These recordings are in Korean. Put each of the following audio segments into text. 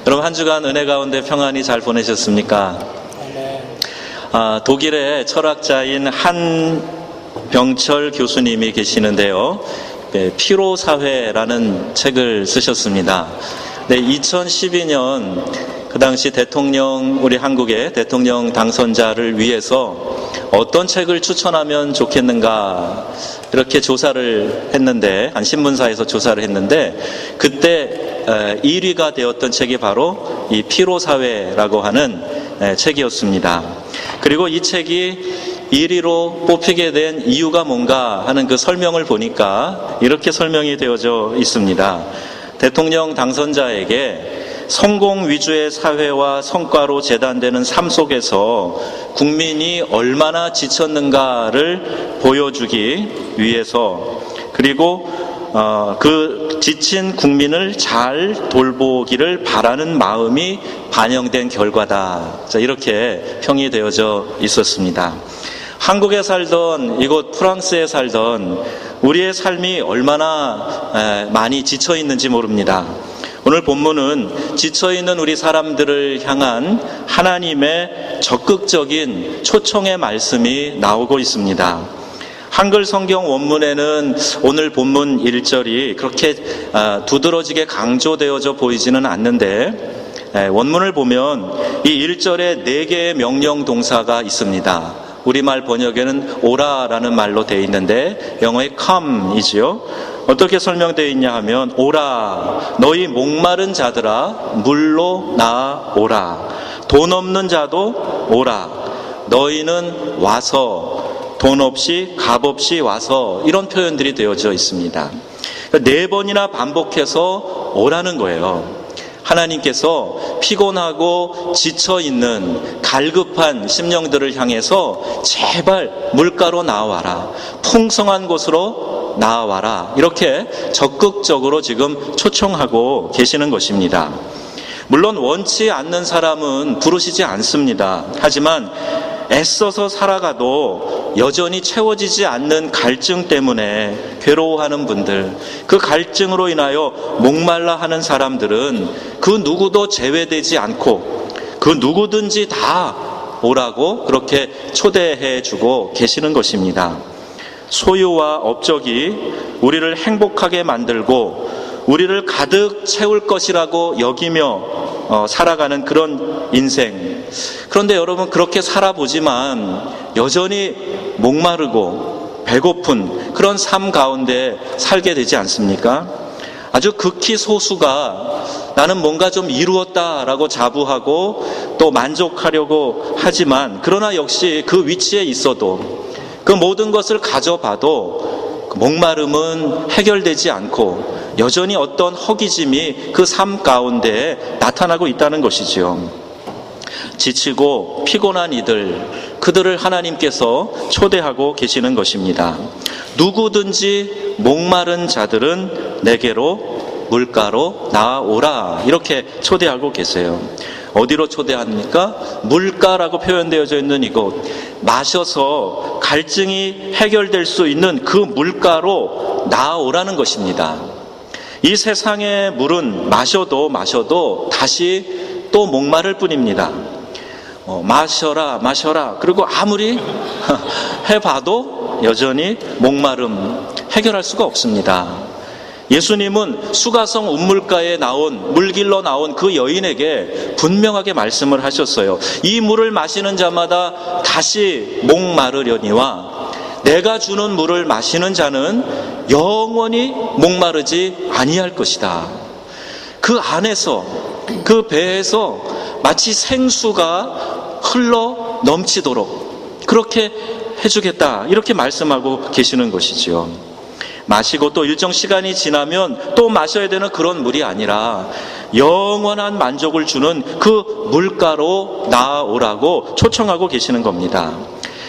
여러분 한 주간 은혜 가운데 평안히 잘 보내셨습니까? 독일의 철학자인 한병철 교수님이 계시는데요. 피로사회라는 책을 쓰셨습니다. 2012년 그 당시 우리 한국의 대통령 당선자를 위해서 어떤 책을 추천하면 좋겠는가 이렇게 조사를 했는데, 한 신문사에서 조사를 했는데, 그때 1위가 되었던 책이 바로 이 피로사회라고 하는 책이었습니다. 그리고 이 책이 1위로 뽑히게 된 이유가 뭔가 하는 그 설명을 보니까 이렇게 설명이 되어져 있습니다. 대통령 당선자에게 성공 위주의 사회와 성과로 재단되는 삶 속에서 국민이 얼마나 지쳤는가를 보여주기 위해서, 그리고 그 지친 국민을 잘 돌보기를 바라는 마음이 반영된 결과다. 이렇게 평이 되어져 있었습니다. 한국에 살던, 이곳 프랑스에 살던 우리의 삶이 얼마나 많이 지쳐 있는지 모릅니다. 오늘 본문은 지쳐있는 우리 사람들을 향한 하나님의 적극적인 초청의 말씀이 나오고 있습니다. 한글 성경 원문에는 오늘 본문 1절이 그렇게 두드러지게 강조되어져 보이지는 않는데, 원문을 보면 이 1절에 4개의 명령 동사가 있습니다. 우리말 번역에는 오라라는 말로 되어 있는데 영어의 come이지요. 어떻게 설명되어 있냐 하면, 오라, 너희 목마른 자들아 물로 나오라. 돈 없는 자도 오라. 너희는 와서, 돈 없이 값 없이 와서, 이런 표현들이 되어져 있습니다. 4번이나 반복해서 오라는 거예요. 하나님께서 피곤하고 지쳐있는 갈급한 심령들을 향해서 제발 물가로 나와라, 풍성한 곳으로 나와라, 이렇게 적극적으로 지금 초청하고 계시는 것입니다. 물론 원치 않는 사람은 부르시지 않습니다. 하지만 애써서 살아가도 여전히 채워지지 않는 갈증 때문에 괴로워하는 분들, 그 갈증으로 인하여 목말라 하는 사람들은 그 누구도 제외되지 않고 그 누구든지 다 오라고 그렇게 초대해 주고 계시는 것입니다. 소유와 업적이 우리를 행복하게 만들고 우리를 가득 채울 것이라고 여기며 살아가는 그런 인생. 그런데 여러분, 그렇게 살아보지만 여전히 목마르고 배고픈 그런 삶 가운데 살게 되지 않습니까? 아주 극히 소수가 나는 뭔가 좀 이루었다라고 자부하고 또 만족하려고 하지만, 그러나 역시 그 위치에 있어도, 그 모든 것을 가져봐도 목마름은 해결되지 않고 여전히 어떤 허기짐이 그 삶 가운데 나타나고 있다는 것이지요. 지치고 피곤한 그들을 하나님께서 초대하고 계시는 것입니다. 누구든지 목마른 자들은 내게로 물가로 나오라, 이렇게 초대하고 계세요. 어디로 초대합니까? 물가라고 표현되어져 있는 이곳, 마셔서 갈증이 해결될 수 있는 그 물가로 나오라는 것입니다. 이 세상의 물은 마셔도 다시 또 목마를 뿐입니다. 마셔라. 그리고 아무리 해봐도 여전히 목마름 해결할 수가 없습니다. 예수님은 수가성 운물가에 물길로 나온 그 여인에게 분명하게 말씀을 하셨어요. 이 물을 마시는 자마다 다시 목마르려니와 내가 주는 물을 마시는 자는 영원히 목마르지 아니할 것이다. 그 안에서, 그 배에서 마치 생수가 흘러 넘치도록 그렇게 해주겠다, 이렇게 말씀하고 계시는 것이지요. 마시고 또 일정 시간이 지나면 또 마셔야 되는 그런 물이 아니라 영원한 만족을 주는 그 물가로 나오라고 초청하고 계시는 겁니다.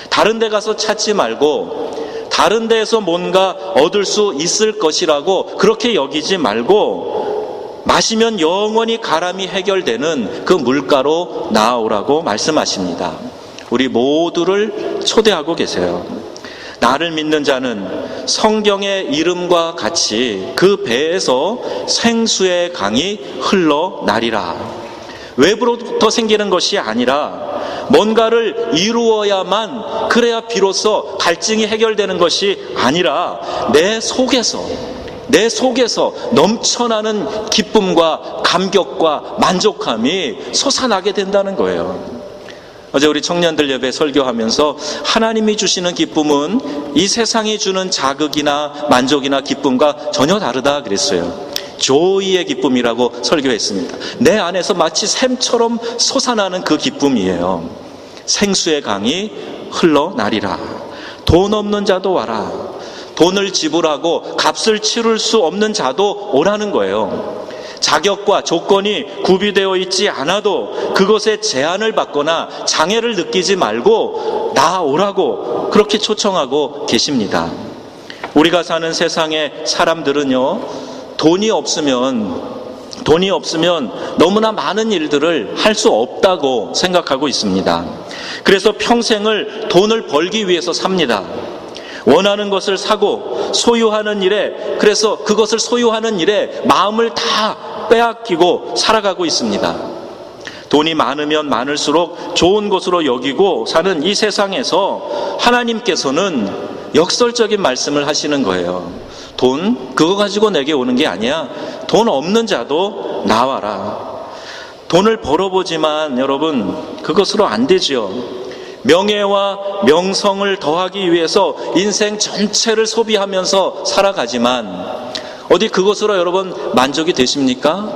다른 데 가서 찾지 말고, 다른 데에서 뭔가 얻을 수 있을 것이라고 그렇게 여기지 말고, 마시면 영원히 가람이 해결되는 그 물가로 나오라고 말씀하십니다. 우리 모두를 초대하고 계세요. 나를 믿는 자는 성경의 이름과 같이 그 배에서 생수의 강이 흘러나리라. 외부로부터 생기는 것이 아니라 뭔가를 이루어야만, 그래야 비로소 갈증이 해결되는 것이 아니라 내 속에서 넘쳐나는 기쁨과 감격과 만족함이 솟아나게 된다는 거예요. 어제 우리 청년들 예배 설교하면서 하나님이 주시는 기쁨은 이 세상이 주는 자극이나 만족이나 기쁨과 전혀 다르다 그랬어요. 조이의 기쁨이라고 설교했습니다. 내 안에서 마치 샘처럼 솟아나는 그 기쁨이에요. 생수의 강이 흘러나리라. 돈 없는 자도 와라. 돈을 지불하고 값을 치를 수 없는 자도 오라는 거예요. 자격과 조건이 구비되어 있지 않아도 그것에 제한을 받거나 장애를 느끼지 말고 나오라고 그렇게 초청하고 계십니다. 우리가 사는 세상의 사람들은요, 돈이 없으면 너무나 많은 일들을 할 수 없다고 생각하고 있습니다. 그래서 평생을 돈을 벌기 위해서 삽니다. 원하는 것을 사고 소유하는 일에, 그래서 그것을 소유하는 일에 마음을 다 빼앗기고 살아가고 있습니다. 돈이 많으면 많을수록 좋은 것으로 여기고 사는 이 세상에서 하나님께서는 역설적인 말씀을 하시는 거예요. 돈 그거 가지고 내게 오는 게 아니야. 돈 없는 자도 나와라. 돈을 벌어보지만 여러분, 그것으로 안 되죠. 명예와 명성을 더하기 위해서 인생 전체를 소비하면서 살아가지만 어디 그것으로 여러분 만족이 되십니까?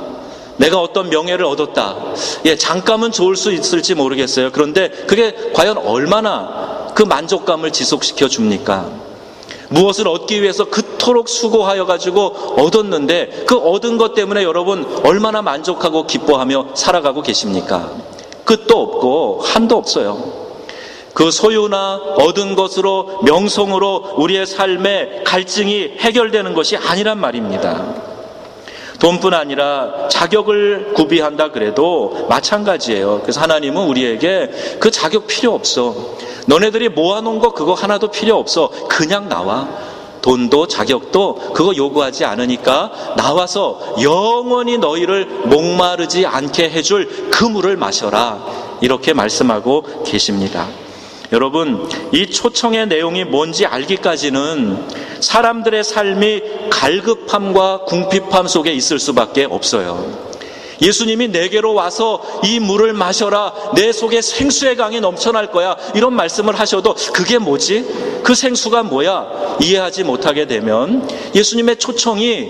내가 어떤 명예를 얻었다. 잠깐은 좋을 수 있을지 모르겠어요. 그런데 그게 과연 얼마나 그 만족감을 지속시켜 줍니까? 무엇을 얻기 위해서 그토록 수고하여 가지고 얻었는데 그 얻은 것 때문에 여러분 얼마나 만족하고 기뻐하며 살아가고 계십니까? 끝도 없고 한도 없어요. 그 소유나 얻은 것으로, 명성으로 우리의 삶의 갈증이 해결되는 것이 아니란 말입니다. 돈뿐 아니라 자격을 구비한다 그래도 마찬가지예요. 그래서 하나님은 우리에게 그 자격 필요 없어. 너네들이 모아놓은 거 그거 하나도 필요 없어. 그냥 나와. 돈도 자격도 그거 요구하지 않으니까 나와서 영원히 너희를 목마르지 않게 해줄 그 물을 마셔라. 이렇게 말씀하고 계십니다. 여러분, 이 초청의 내용이 뭔지 알기까지는 사람들의 삶이 갈급함과 궁핍함 속에 있을 수밖에 없어요. 예수님이 내게로 와서 이 물을 마셔라. 내 속에 생수의 강이 넘쳐날 거야. 이런 말씀을 하셔도 그게 뭐지? 그 생수가 뭐야? 이해하지 못하게 되면 예수님의 초청이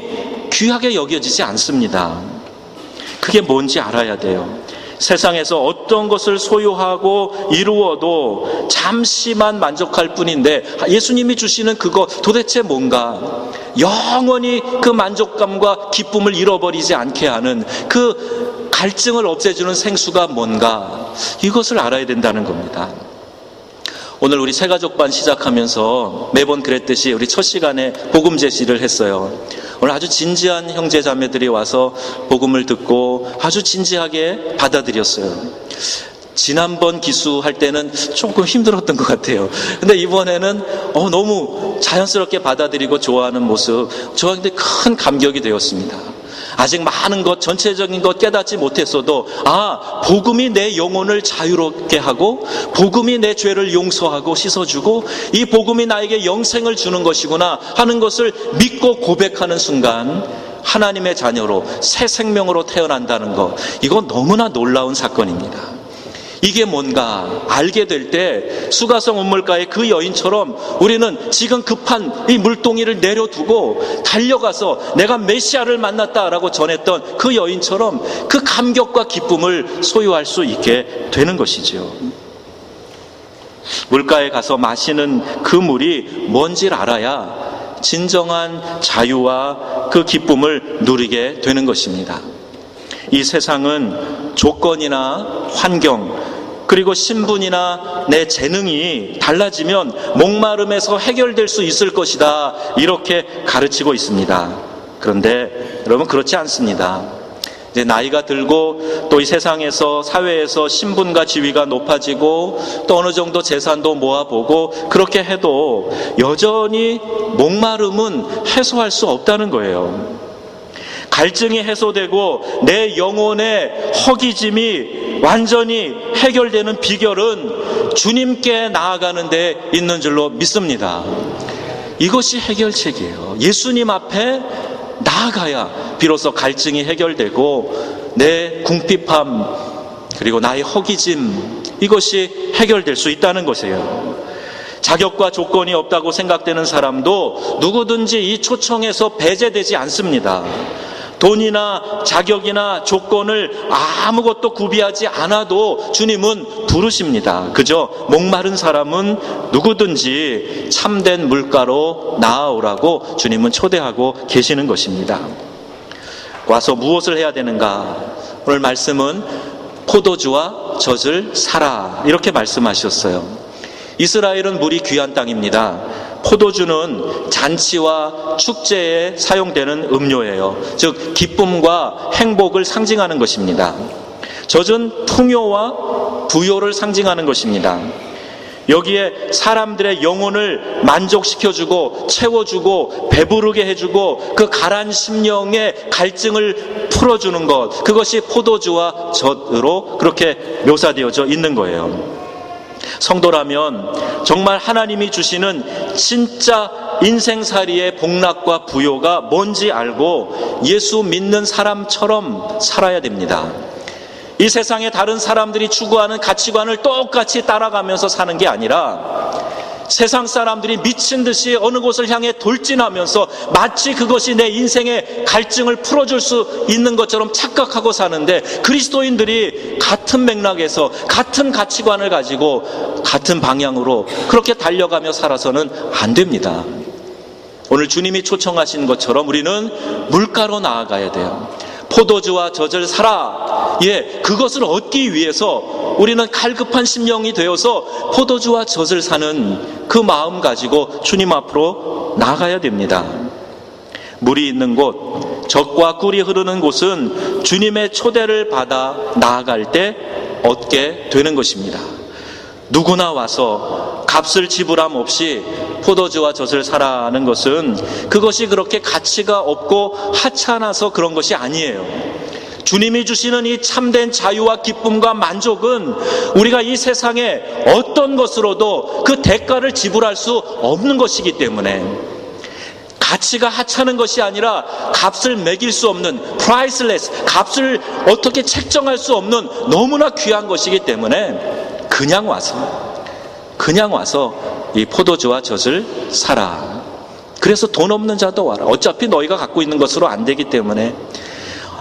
귀하게 여겨지지 않습니다. 그게 뭔지 알아야 돼요. 세상에서 어떤 것을 소유하고 이루어도 잠시만 만족할 뿐인데 예수님이 주시는 그거 도대체 뭔가? 영원히 그 만족감과 기쁨을 잃어버리지 않게 하는 그 갈증을 없애주는 생수가 뭔가? 이것을 알아야 된다는 겁니다. 오늘 우리 새가족반 시작하면서 매번 그랬듯이 우리 첫 시간에 복음 제시를 했어요. 오늘 아주 진지한 형제 자매들이 와서 복음을 듣고 아주 진지하게 받아들였어요. 지난번 기수할 때는 조금 힘들었던 것 같아요. 근데 이번에는 너무 자연스럽게 받아들이고 좋아하는 모습, 저한테 큰 감격이 되었습니다. 아직 많은 것, 전체적인 것 깨닫지 못했어도 복음이 내 영혼을 자유롭게 하고 복음이 내 죄를 용서하고 씻어주고 이 복음이 나에게 영생을 주는 것이구나 하는 것을 믿고 고백하는 순간 하나님의 자녀로 새 생명으로 태어난다는 것, 이건 너무나 놀라운 사건입니다. 이게 뭔가 알게 될 때 수가성 운물가의 그 여인처럼 우리는 지금 급한 이 물동이를 내려두고 달려가서 내가 메시아를 만났다라고 전했던 그 여인처럼 그 감격과 기쁨을 소유할 수 있게 되는 것이죠. 물가에 가서 마시는 그 물이 뭔지를 알아야 진정한 자유와 그 기쁨을 누리게 되는 것입니다. 이 세상은 조건이나 환경 그리고 신분이나 내 재능이 달라지면 목마름에서 해결될 수 있을 것이다, 이렇게 가르치고 있습니다. 그런데 여러분, 그렇지 않습니다. 이제 나이가 들고 또 이 세상에서, 사회에서 신분과 지위가 높아지고 또 어느 정도 재산도 모아보고 그렇게 해도 여전히 목마름은 해소할 수 없다는 거예요. 갈증이 해소되고 내 영혼의 허기짐이 완전히 해결되는 비결은 주님께 나아가는 데 있는 줄로 믿습니다. 이것이 해결책이에요. 예수님 앞에 나아가야 비로소 갈증이 해결되고 내 궁핍함 그리고 나의 허기짐 이것이 해결될 수 있다는 것이에요. 자격과 조건이 없다고 생각되는 사람도 누구든지 이 초청에서 배제되지 않습니다. 돈이나 자격이나 조건을 아무것도 구비하지 않아도 주님은 부르십니다. 그저 목마른 사람은 누구든지 참된 물가로 나아오라고 주님은 초대하고 계시는 것입니다. 와서 무엇을 해야 되는가? 오늘 말씀은 포도주와 젖을 사라 이렇게 말씀하셨어요. 이스라엘은 물이 귀한 땅입니다. 포도주는 잔치와 축제에 사용되는 음료예요. 즉 기쁨과 행복을 상징하는 것입니다. 젖은 풍요와 부요를 상징하는 것입니다. 여기에 사람들의 영혼을 만족시켜주고 채워주고 배부르게 해주고 그 가란 심령의 갈증을 풀어주는 것, 그것이 포도주와 젖으로 그렇게 묘사되어져 있는 거예요. 성도라면 정말 하나님이 주시는 진짜 인생살이의 복락과 부요가 뭔지 알고 예수 믿는 사람처럼 살아야 됩니다. 이 세상에 다른 사람들이 추구하는 가치관을 똑같이 따라가면서 사는 게 아니라 세상 사람들이 미친 듯이 어느 곳을 향해 돌진하면서 마치 그것이 내 인생의 갈증을 풀어줄 수 있는 것처럼 착각하고 사는데, 그리스도인들이 같은 맥락에서 같은 가치관을 가지고 같은 방향으로 그렇게 달려가며 살아서는 안 됩니다. 오늘 주님이 초청하신 것처럼 우리는 물가로 나아가야 돼요. 포도주와 젖을 사라. 그것을 얻기 위해서 우리는 갈급한 심령이 되어서 포도주와 젖을 사는 그 마음 가지고 주님 앞으로 나아가야 됩니다. 물이 있는 곳, 젖과 꿀이 흐르는 곳은 주님의 초대를 받아 나아갈 때 얻게 되는 것입니다. 누구나 와서 값을 지불함 없이 포도주와 젖을 사라는 것은 그것이 그렇게 가치가 없고 하찮아서 그런 것이 아니에요. 주님이 주시는 이 참된 자유와 기쁨과 만족은 우리가 이 세상에 어떤 것으로도 그 대가를 지불할 수 없는 것이기 때문에, 가치가 하찮은 것이 아니라 값을 매길 수 없는 priceless, 값을 어떻게 책정할 수 없는 너무나 귀한 것이기 때문에 그냥 와서 이 포도주와 젖을 사라. 그래서 돈 없는 자도 와라. 어차피 너희가 갖고 있는 것으로 안 되기 때문에,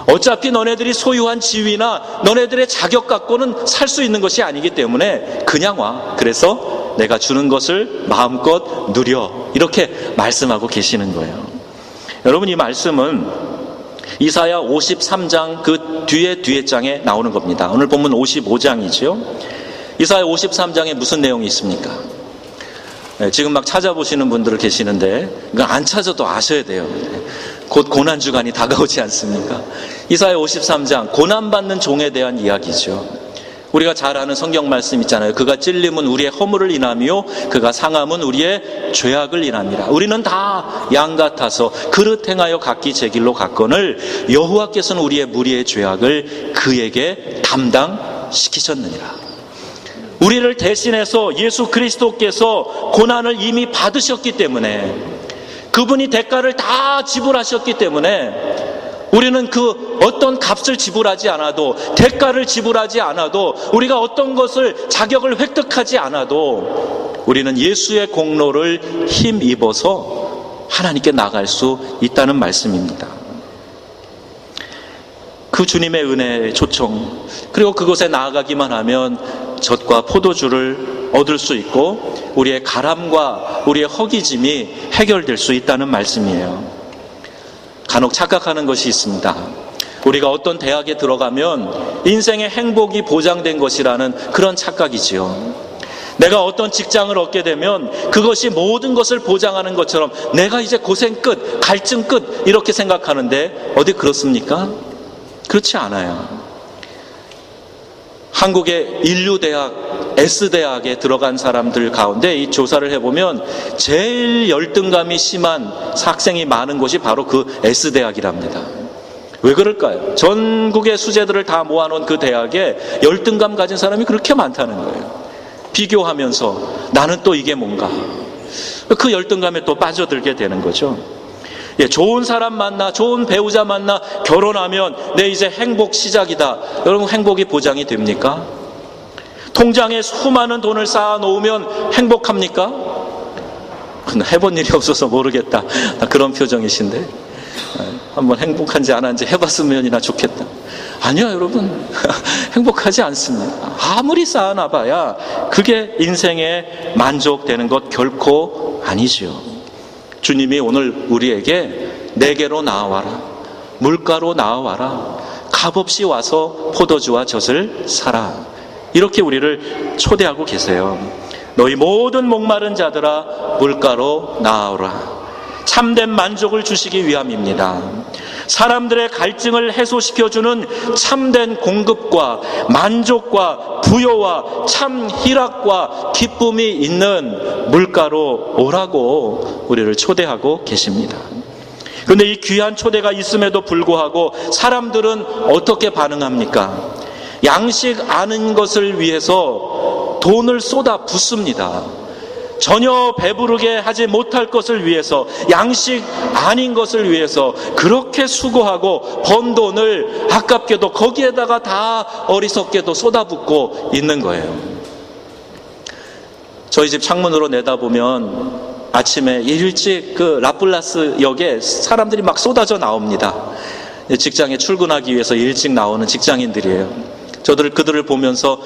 어차피 너네들이 소유한 지위나 너네들의 자격 갖고는 살 수 있는 것이 아니기 때문에 그냥 와. 그래서 내가 주는 것을 마음껏 누려. 이렇게 말씀하고 계시는 거예요. 여러분, 이 말씀은 이사야 53장 그 뒤에 장에 나오는 겁니다. 오늘 본문 55장이죠. 이사야 53장에 무슨 내용이 있습니까? 지금 막 찾아보시는 분들 계시는데 안 찾아도 아셔야 돼요. 곧 고난주간이 다가오지 않습니까? 이사야 53장, 고난받는 종에 대한 이야기죠. 우리가 잘 아는 성경 말씀 있잖아요. 그가 찔림은 우리의 허물을 인하며 그가 상함은 우리의 죄악을 인함이라. 우리는 다 양 같아서 그릇 행하여 각기 제 길로 갔거늘 여호와께서는 우리의 무리의 죄악을 그에게 담당시키셨느니라. 우리를 대신해서 예수 그리스도께서 고난을 이미 받으셨기 때문에, 그분이 대가를 다 지불하셨기 때문에 우리는 그 어떤 값을 지불하지 않아도, 대가를 지불하지 않아도, 우리가 어떤 것을 자격을 획득하지 않아도 우리는 예수의 공로를 힘입어서 하나님께 나갈 수 있다는 말씀입니다. 그 주님의 은혜의 초청, 그리고 그곳에 나아가기만 하면 젖과 포도주를 얻을 수 있고 우리의 가람과 우리의 허기짐이 해결될 수 있다는 말씀이에요. 간혹 착각하는 것이 있습니다. 우리가 어떤 대학에 들어가면 인생의 행복이 보장된 것이라는 그런 착각이지요. 내가 어떤 직장을 얻게 되면 그것이 모든 것을 보장하는 것처럼 내가 이제 고생 끝, 갈증 끝 이렇게 생각하는데 어디 그렇습니까? 그렇지 않아요. 한국의 인류대학, S대학에 들어간 사람들 가운데 이 조사를 해보면 제일 열등감이 심한 학생이 많은 곳이 바로 그 S대학이랍니다. 왜 그럴까요? 전국의 수재들을 다 모아놓은 그 대학에 열등감 가진 사람이 그렇게 많다는 거예요. 비교하면서 나는 또 이게 뭔가, 그 열등감에 또 빠져들게 되는 거죠. 예, 좋은 사람 만나, 좋은 배우자 만나 결혼하면 내 이제 행복 시작이다. 여러분, 행복이 보장이 됩니까? 통장에 수많은 돈을 쌓아 놓으면 행복합니까? 해본 일이 없어서 모르겠다. 그런 표정이신데, 한번 행복한지 안 한지 해봤으면이나 좋겠다. 아니요, 여러분. 행복하지 않습니다. 아무리 쌓아놔봐야 그게 인생의 만족되는 것 결코 아니지요. 주님이 오늘 우리에게 내게로 나와라, 물가로 나와라, 값없이 와서 포도주와 젖을 사라, 이렇게 우리를 초대하고 계세요. 너희 모든 목마른 자들아 물가로 나오라. 참된 만족을 주시기 위함입니다. 사람들의 갈증을 해소시켜주는 참된 공급과 만족과 부요와 참 희락과 기쁨이 있는 물가로 오라고 우리를 초대하고 계십니다. 그런데 이 귀한 초대가 있음에도 불구하고 사람들은 어떻게 반응합니까? 양식 아는 것을 위해서 돈을 쏟아 붓습니다. 전혀 배부르게 하지 못할 것을 위해서, 양식 아닌 것을 위해서 그렇게 수고하고 번 돈을 아깝게도 거기에다가 다 어리석게도 쏟아붓고 있는 거예요. 저희 집 창문으로 내다보면 아침에 일찍 그 라플라스 역에 사람들이 막 쏟아져 나옵니다. 직장에 출근하기 위해서 일찍 나오는 직장인들이에요. 그들을 보면서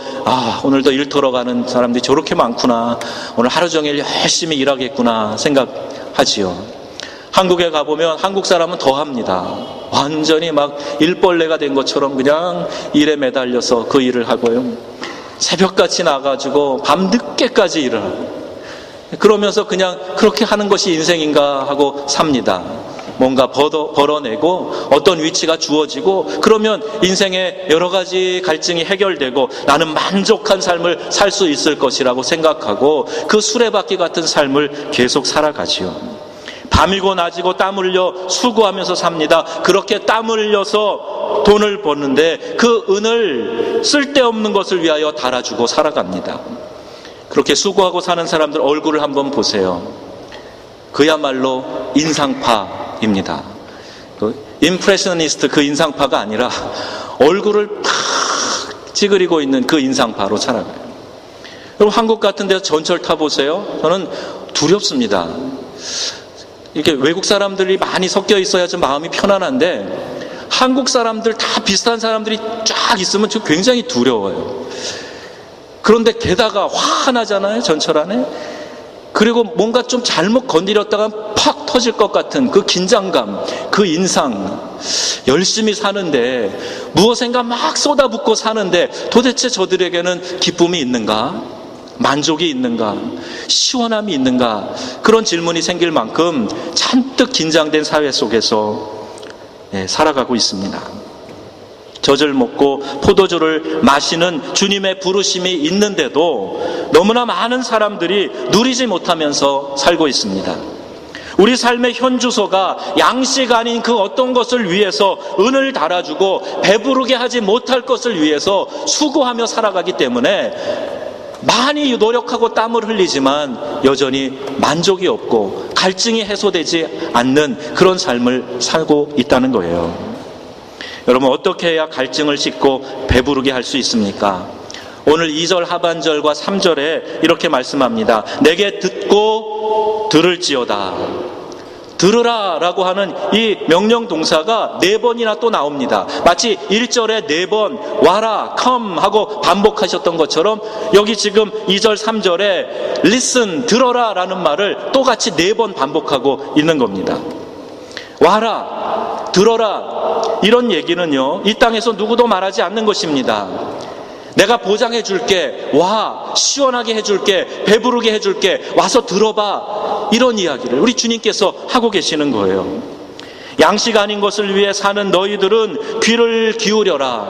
오늘도 일터러 가는 사람들이 저렇게 많구나, 오늘 하루 종일 열심히 일하겠구나 생각하지요. 한국에 가보면 한국 사람은 더 합니다. 완전히 막 일벌레가 된 것처럼 그냥 일에 매달려서 그 일을 하고요. 새벽같이 나가지고 밤늦게까지 일을 하고, 그러면서 그냥 그렇게 하는 것이 인생인가 하고 삽니다. 뭔가 벌어내고 어떤 위치가 주어지고 그러면 인생의 여러 가지 갈증이 해결되고 나는 만족한 삶을 살 수 있을 것이라고 생각하고 그 수레바퀴 같은 삶을 계속 살아가지요. 밤이고 낮이고 땀 흘려 수고하면서 삽니다. 그렇게 땀 흘려서 돈을 버는데 그 은을 쓸데없는 것을 위하여 달아주고 살아갑니다. 그렇게 수고하고 사는 사람들 얼굴을 한번 보세요. 그야말로 인상파입니다. 임프레셔니스트 그 인상파가 아니라 얼굴을 탁 찌그리고 있는 그 인상파로 살아가요. 여러분, 한국 같은 데서 전철 타보세요. 저는 두렵습니다. 이렇게 외국 사람들이 많이 섞여 있어야 좀 마음이 편안한데 한국 사람들 다 비슷한 사람들이 쫙 있으면 저 굉장히 두려워요. 그런데 게다가 화나잖아요, 전철 안에. 그리고 뭔가 좀 잘못 건드렸다가 팍 터질 것 같은 그 긴장감, 그 인상. 열심히 사는데 무엇인가 막 쏟아붓고 사는데 도대체 저들에게는 기쁨이 있는가? 만족이 있는가? 시원함이 있는가? 그런 질문이 생길 만큼 잔뜩 긴장된 사회 속에서 살아가고 있습니다. 젖을 먹고 포도주를 마시는 주님의 부르심이 있는데도 너무나 많은 사람들이 누리지 못하면서 살고 있습니다. 우리 삶의 현주소가 양식 아닌 그 어떤 것을 위해서 은을 달아주고 배부르게 하지 못할 것을 위해서 수고하며 살아가기 때문에 많이 노력하고 땀을 흘리지만 여전히 만족이 없고 갈증이 해소되지 않는 그런 삶을 살고 있다는 거예요. 여러분, 어떻게 해야 갈증을 씻고 배부르게 할 수 있습니까? 오늘 2절 하반절과 3절에 이렇게 말씀합니다. 내게 듣고 들을지어다. 들으라 라고 하는 이 명령 동사가 4번이나 또 나옵니다. 마치 1절에 4번 와라, come 하고 반복하셨던 것처럼 여기 지금 2절 3절에 listen, 들어라 라는 말을 또 같이 4번 반복하고 있는 겁니다. 와라, 들어라, 이런 얘기는요, 이 땅에서 누구도 말하지 않는 것입니다. 내가 보장해 줄게, 와, 시원하게 해줄게, 배부르게 해줄게, 와서 들어봐, 이런 이야기를 우리 주님께서 하고 계시는 거예요. 양식 아닌 것을 위해 사는 너희들은 귀를 기울여라.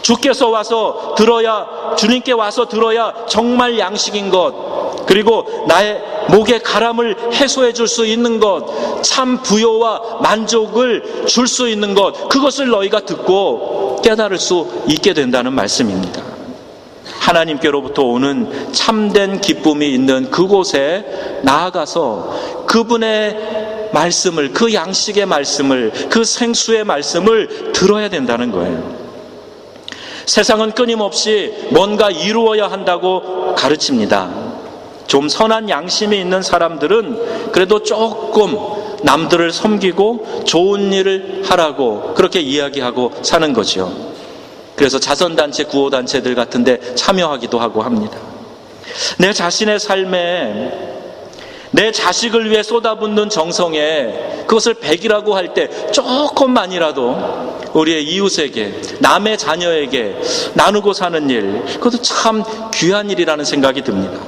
주께서 와서 들어야, 주님께 와서 들어야 정말 양식인 것, 그리고 나의 목의 가람을 해소해 줄 수 있는 것, 참 부요와 만족을 줄 수 있는 것, 그것을 너희가 듣고 깨달을 수 있게 된다는 말씀입니다. 하나님께로부터 오는 참된 기쁨이 있는 그곳에 나아가서 그분의 말씀을, 그 양식의 말씀을, 그 생수의 말씀을 들어야 된다는 거예요. 세상은 끊임없이 뭔가 이루어야 한다고 가르칩니다. 좀 선한 양심이 있는 사람들은 그래도 조금 남들을 섬기고 좋은 일을 하라고 그렇게 이야기하고 사는 거죠. 그래서 자선단체, 구호단체들 같은 데 참여하기도 하고 합니다. 내 자신의 삶에, 내 자식을 위해 쏟아붓는 정성에 그것을 100이라고 할 때 조금만이라도 우리의 이웃에게, 남의 자녀에게 나누고 사는 일, 그것도 참 귀한 일이라는 생각이 듭니다.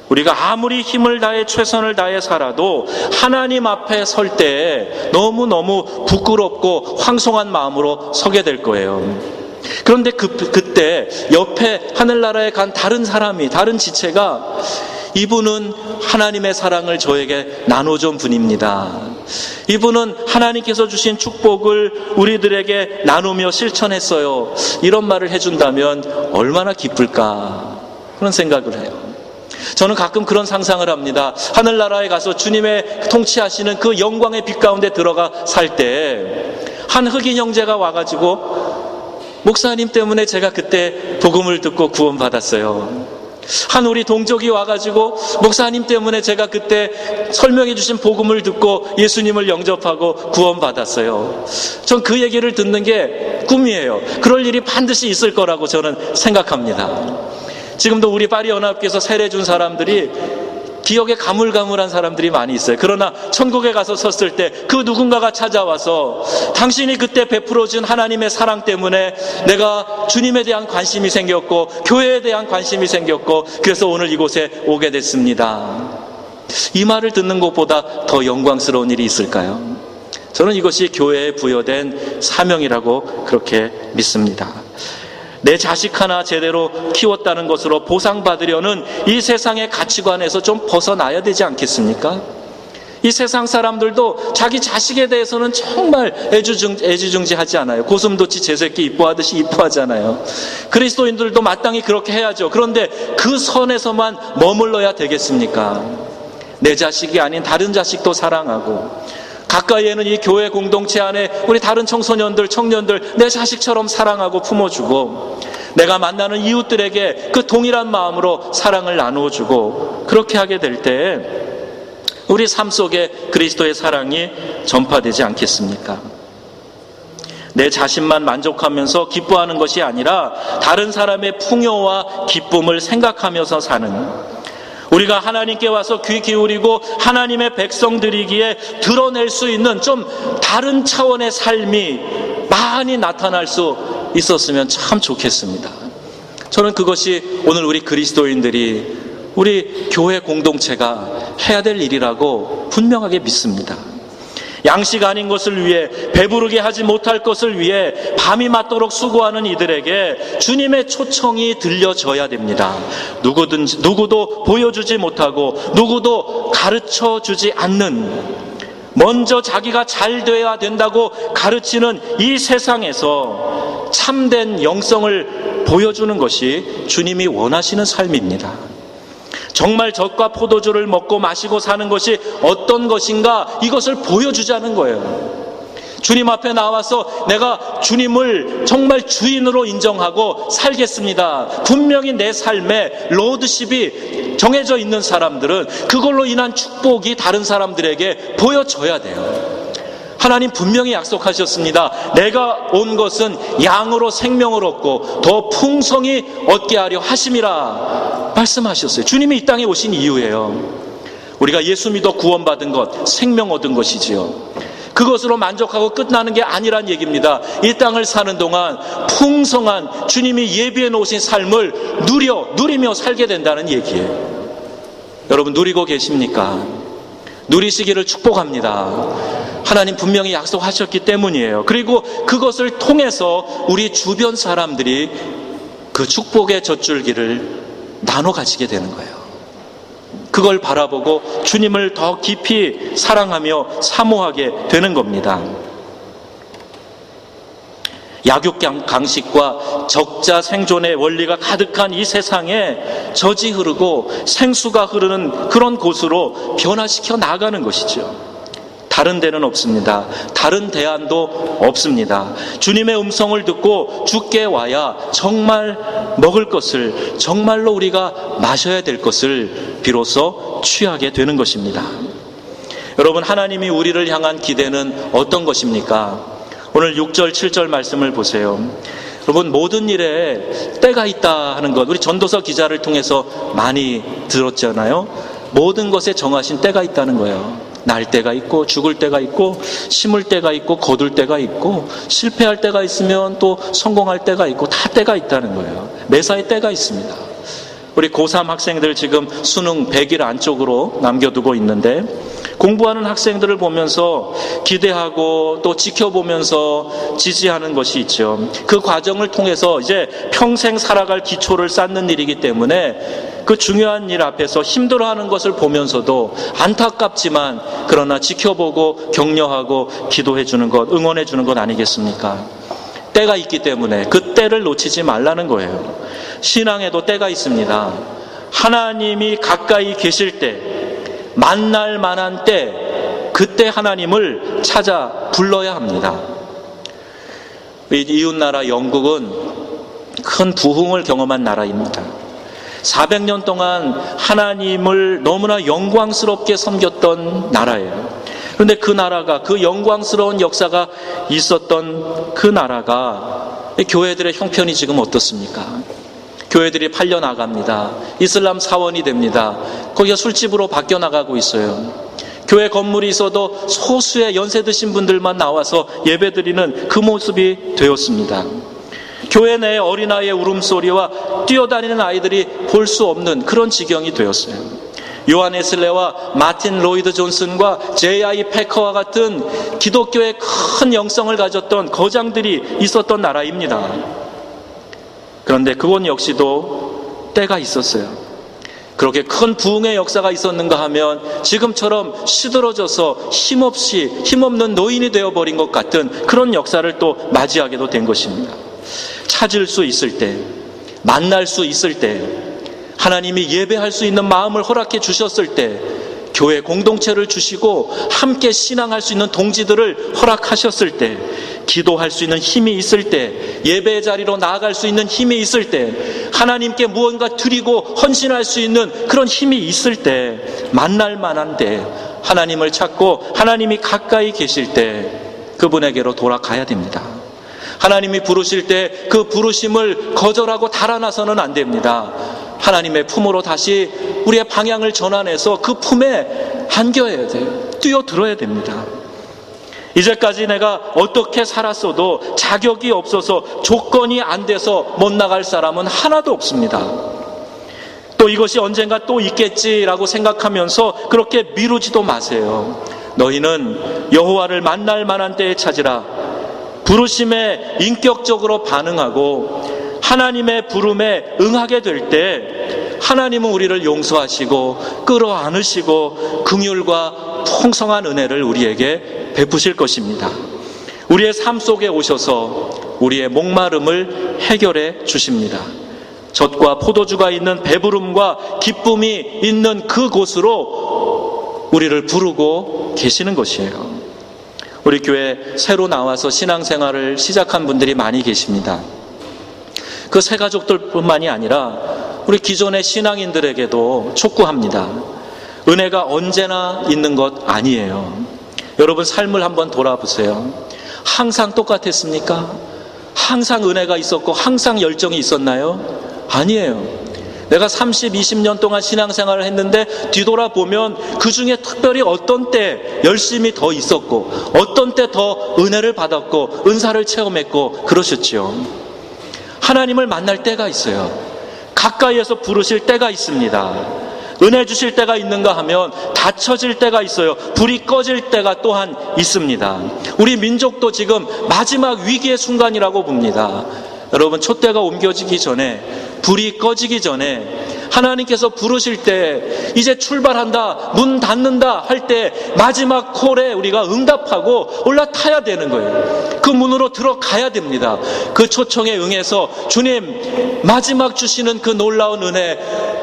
우리가 아무리 힘을 다해 최선을 다해 살아도 하나님 앞에 설 때 너무너무 부끄럽고 황송한 마음으로 서게 될 거예요. 그런데 그때 옆에 하늘나라에 간 다른 사람이, 다른 지체가 이분은 하나님의 사랑을 저에게 나눠준 분입니다. 이분은 하나님께서 주신 축복을 우리들에게 나누며 실천했어요. 이런 말을 해준다면 얼마나 기쁠까, 그런 생각을 해요. 저는 가끔 그런 상상을 합니다. 하늘나라에 가서 주님의 통치하시는 그 영광의 빛 가운데 들어가 살 때 한 흑인 형제가 와가지고 목사님 때문에 제가 그때 복음을 듣고 구원받았어요. 한 우리 동족이 와가지고 목사님 때문에 제가 그때 설명해 주신 복음을 듣고 예수님을 영접하고 구원받았어요. 전 그 얘기를 듣는 게 꿈이에요. 그럴 일이 반드시 있을 거라고 저는 생각합니다. 지금도 우리 파리연합교에서 세례 준 사람들이 기억에 가물가물한 사람들이 많이 있어요. 그러나 천국에 가서 섰을 때 그 누군가가 찾아와서 당신이 그때 베풀어준 하나님의 사랑 때문에 내가 주님에 대한 관심이 생겼고 교회에 대한 관심이 생겼고 그래서 오늘 이곳에 오게 됐습니다. 이 말을 듣는 것보다 더 영광스러운 일이 있을까요? 저는 이것이 교회에 부여된 사명이라고 그렇게 믿습니다. 내 자식 하나 제대로 키웠다는 것으로 보상받으려는 이 세상의 가치관에서 좀 벗어나야 되지 않겠습니까? 이 세상 사람들도 자기 자식에 대해서는 정말 애지중지하지 않아요. 고슴도치 제 새끼 이뻐하듯이 이뻐하잖아요. 그리스도인들도 마땅히 그렇게 해야죠. 그런데 그 선에서만 머물러야 되겠습니까? 내 자식이 아닌 다른 자식도 사랑하고, 가까이에는 이 교회 공동체 안에 우리 다른 청소년들, 청년들 내 자식처럼 사랑하고 품어주고, 내가 만나는 이웃들에게 그 동일한 마음으로 사랑을 나누어주고, 그렇게 하게 될 때 우리 삶 속에 그리스도의 사랑이 전파되지 않겠습니까? 내 자신만 만족하면서 기뻐하는 것이 아니라 다른 사람의 풍요와 기쁨을 생각하면서 사는, 우리가 하나님께 와서 귀 기울이고 하나님의 백성들이기에 드러낼 수 있는 좀 다른 차원의 삶이 많이 나타날 수 있었으면 참 좋겠습니다. 저는 그것이 오늘 우리 그리스도인들이, 우리 교회 공동체가 해야 될 일이라고 분명하게 믿습니다. 양식 아닌 것을 위해, 배부르게 하지 못할 것을 위해 밤이 맞도록 수고하는 이들에게 주님의 초청이 들려져야 됩니다. 누구도 보여주지 못하고 누구도 가르쳐주지 않는, 먼저 자기가 잘 돼야 된다고 가르치는 이 세상에서 참된 영성을 보여주는 것이 주님이 원하시는 삶입니다. 정말 젖과 포도주를 먹고 마시고 사는 것이 어떤 것인가, 이것을 보여주자는 거예요. 주님 앞에 나와서 내가 주님을 정말 주인으로 인정하고 살겠습니다. 분명히 내 삶에 로드십이 정해져 있는 사람들은 그걸로 인한 축복이 다른 사람들에게 보여져야 돼요. 하나님 분명히 약속하셨습니다. 내가 온 것은 양으로 생명을 얻고 더 풍성히 얻게 하려 하심이라 말씀하셨어요. 주님이 이 땅에 오신 이유예요. 우리가 예수 믿어 구원받은 것, 생명 얻은 것이지요. 그것으로 만족하고 끝나는 게 아니란 얘기입니다. 이 땅을 사는 동안 풍성한 주님이 예비해 놓으신 삶을 누리며 살게 된다는 얘기예요. 여러분 누리고 계십니까? 누리시기를 축복합니다. 하나님 분명히 약속하셨기 때문이에요. 그리고 그것을 통해서 우리 주변 사람들이 그 축복의 젖줄기를 나눠 가지게 되는 거예요. 그걸 바라보고 주님을 더 깊이 사랑하며 사모하게 되는 겁니다. 약육강식과 적자 생존의 원리가 가득한 이 세상에 젖이 흐르고 생수가 흐르는 그런 곳으로 변화시켜 나가는 것이죠. 다른 데는 없습니다. 다른 대안도 없습니다. 주님의 음성을 듣고 주께 와야 정말 먹을 것을, 정말로 우리가 마셔야 될 것을 비로소 취하게 되는 것입니다. 여러분, 하나님이 우리를 향한 기대는 어떤 것입니까? 오늘 6절, 7절 말씀을 보세요. 여러분, 모든 일에 때가 있다 하는 것, 우리 전도서 기자를 통해서 많이 들었잖아요. 모든 것에 정하신 때가 있다는 거예요. 날 때가 있고, 죽을 때가 있고, 심을 때가 있고, 거둘 때가 있고, 실패할 때가 있으면 또 성공할 때가 있고, 다 때가 있다는 거예요. 매사에 때가 있습니다. 우리 고3 학생들 지금 수능 100일 안쪽으로 남겨두고 있는데, 공부하는 학생들을 보면서 기대하고 또 지켜보면서 지지하는 것이 있죠. 그 과정을 통해서 이제 평생 살아갈 기초를 쌓는 일이기 때문에 그 중요한 일 앞에서 힘들어하는 것을 보면서도 안타깝지만 그러나 지켜보고 격려하고 기도해 주는 것, 응원해 주는 것 아니겠습니까? 때가 있기 때문에 그 때를 놓치지 말라는 거예요. 신앙에도 때가 있습니다. 하나님이 가까이 계실 때, 만날 만한 때, 그때 하나님을 찾아 불러야 합니다. 이웃나라 영국은 큰 부흥을 경험한 나라입니다. 400년 동안 하나님을 너무나 영광스럽게 섬겼던 나라예요. 그런데 그 나라가, 그 영광스러운 역사가 있었던 그 나라가 교회들의 형편이 지금 어떻습니까? 교회들이 팔려나갑니다. 이슬람 사원이 됩니다. 거기가 술집으로 바뀌어 나가고 있어요. 교회 건물이 있어도 소수의 연세 드신 분들만 나와서 예배드리는 그 모습이 되었습니다. 교회 내에 어린아이의 울음소리와 뛰어다니는 아이들이 볼 수 없는 그런 지경이 되었어요. 요한 웨슬레와 마틴 로이드 존슨과 J.I. 패커와 같은 기독교의 큰 영성을 가졌던 거장들이 있었던 나라입니다. 그런데 그곳 역시도 때가 있었어요. 그렇게 큰 부흥의 역사가 있었는가 하면 지금처럼 시들어져서 힘없는 노인이 되어버린 것 같은 그런 역사를 또 맞이하게도 된 것입니다. 찾을 수 있을 때, 만날 수 있을 때, 하나님이 예배할 수 있는 마음을 허락해 주셨을 때, 교회 공동체를 주시고 함께 신앙할 수 있는 동지들을 허락하셨을 때, 기도할 수 있는 힘이 있을 때, 예배의 자리로 나아갈 수 있는 힘이 있을 때, 하나님께 무언가 드리고 헌신할 수 있는 그런 힘이 있을 때, 만날 만한 때, 하나님을 찾고 하나님이 가까이 계실 때 그분에게로 돌아가야 됩니다. 하나님이 부르실 때 그 부르심을 거절하고 달아나서는 안 됩니다. 하나님의 품으로 다시 우리의 방향을 전환해서 그 품에 안겨야 돼요. 뛰어들어야 됩니다. 이제까지 내가 어떻게 살았어도 자격이 없어서 조건이 안 돼서 못 나갈 사람은 하나도 없습니다. 또 이것이 언젠가 또 있겠지라고 생각하면서 그렇게 미루지도 마세요. 너희는 여호와를 만날 만한 때에 찾으라. 부르심에 인격적으로 반응하고 하나님의 부름에 응하게 될 때 하나님은 우리를 용서하시고 끌어안으시고 긍휼과 풍성한 은혜를 우리에게 베푸실 것입니다. 우리의 삶 속에 오셔서 우리의 목마름을 해결해 주십니다. 젖과 포도주가 있는 배부름과 기쁨이 있는 그곳으로 우리를 부르고 계시는 것이에요. 우리 교회 새로 나와서 신앙생활을 시작한 분들이 많이 계십니다. 그 새 가족들뿐만이 아니라 우리 기존의 신앙인들에게도 촉구합니다. 은혜가 언제나 있는 것 아니에요. 여러분 삶을 한번 돌아보세요. 항상 똑같았습니까? 항상 은혜가 있었고 항상 열정이 있었나요? 아니에요. 내가 30, 20년 동안 신앙생활을 했는데 뒤돌아보면 그 중에 특별히 어떤 때 열심히 더 있었고 어떤 때 더 은혜를 받았고 은사를 체험했고 그러셨죠. 하나님을 만날 때가 있어요. 가까이에서 부르실 때가 있습니다. 은혜 주실 때가 있는가 하면 닫혀질 때가 있어요. 불이 꺼질 때가 또한 있습니다. 우리 민족도 지금 마지막 위기의 순간이라고 봅니다. 여러분 촛대가 옮겨지기 전에 불이 꺼지기 전에 하나님께서 부르실 때 이제 출발한다, 문 닫는다 할 때 마지막 콜에 우리가 응답하고 올라타야 되는 거예요. 그 문으로 들어가야 됩니다. 그 초청에 응해서 주님 마지막 주시는 그 놀라운 은혜,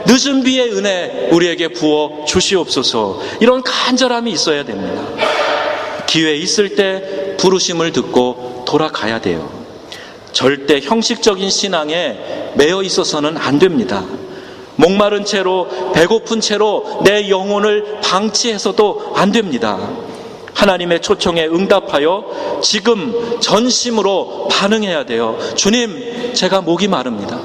늦은 비의 은혜 우리에게 부어 주시옵소서. 이런 간절함이 있어야 됩니다. 기회 있을 때 부르심을 듣고 돌아가야 돼요. 절대 형식적인 신앙에 매여 있어서는 안 됩니다. 목마른 채로, 배고픈 채로 내 영혼을 방치해서도 안 됩니다. 하나님의 초청에 응답하여 지금 전심으로 반응해야 돼요. 주님, 제가 목이 마릅니다.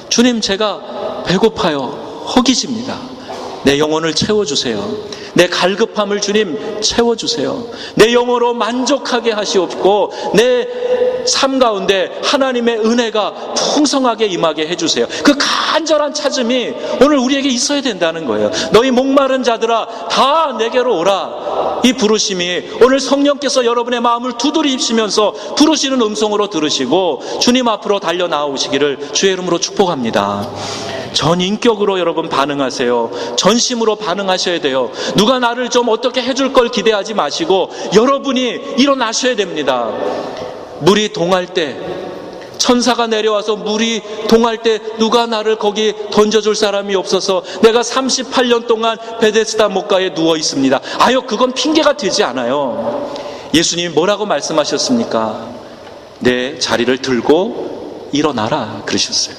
주님, 제가 배고파요. 허기집니다. 내 영혼을 채워주세요. 내 갈급함을 주님 채워주세요. 내 영혼으로 만족하게 하시옵고 내 삶 가운데 하나님의 은혜가 풍성하게 임하게 해주세요. 그 간절한 찾음이 오늘 우리에게 있어야 된다는 거예요. 너희 목마른 자들아 다 내게로 오라. 이 부르심이 오늘 성령께서 여러분의 마음을 두드리시면서 부르시는 음성으로 들으시고 주님 앞으로 달려 나오시기를 주의 이름으로 축복합니다. 전인격으로 여러분 반응하세요. 전심으로 반응하셔야 돼요. 누가 나를 좀 어떻게 해줄 걸 기대하지 마시고 여러분이 일어나셔야 됩니다. 물이 동할 때, 천사가 내려와서 물이 동할 때 누가 나를 거기 던져줄 사람이 없어서 내가 38년 동안 베데스다 목가에 누워 있습니다. 아유, 그건 핑계가 되지 않아요. 예수님이 뭐라고 말씀하셨습니까? 내 자리를 들고 일어나라 그러셨어요.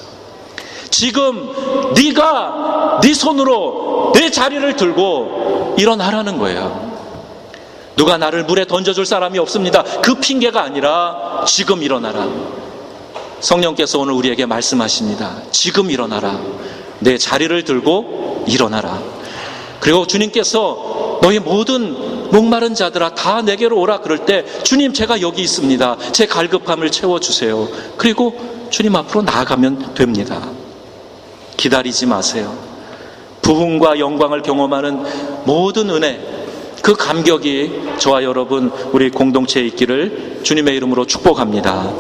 지금 네가 네 손으로 내 자리를 들고 일어나라는 거예요. 누가 나를 물에 던져줄 사람이 없습니다. 그 핑계가 아니라 지금 일어나라. 성령께서 오늘 우리에게 말씀하십니다. 지금 일어나라. 내 자리를 들고 일어나라. 그리고 주님께서 너희 모든 목마른 자들아 다 내게로 오라 그럴 때 주님 제가 여기 있습니다. 제 갈급함을 채워주세요. 그리고 주님 앞으로 나아가면 됩니다. 기다리지 마세요. 부흥과 영광을 경험하는 모든 은혜, 그 감격이 저와 여러분 우리 공동체에 있기를 주님의 이름으로 축복합니다.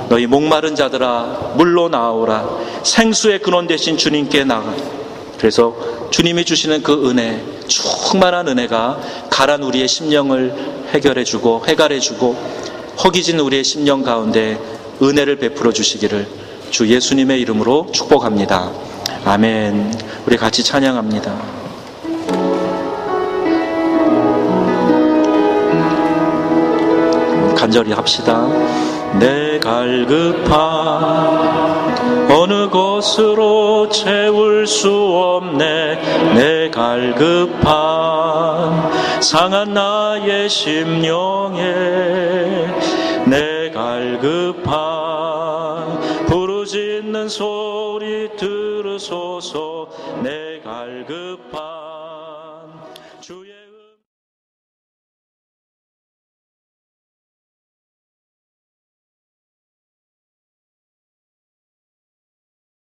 너희 목마른 자들아 물로 나오라. 생수의 근원 되신 주님께 나가. 그래서 주님이 주시는 그 은혜, 충만한 은혜가 가란 우리의 심령을 해결해주고 해갈해주고 허기진 우리의 심령 가운데 은혜를 베풀어 주시기를 주 예수님의 이름으로 축복합니다. 아멘. 우리 같이 찬양합니다. 간절히 합시다. 내 갈급함 어느 것으로 채울 수 없네. 내 갈급함 상한 나의 심령에 내 갈급함 부르짖는 소리 들으소서. 내 갈급함 주의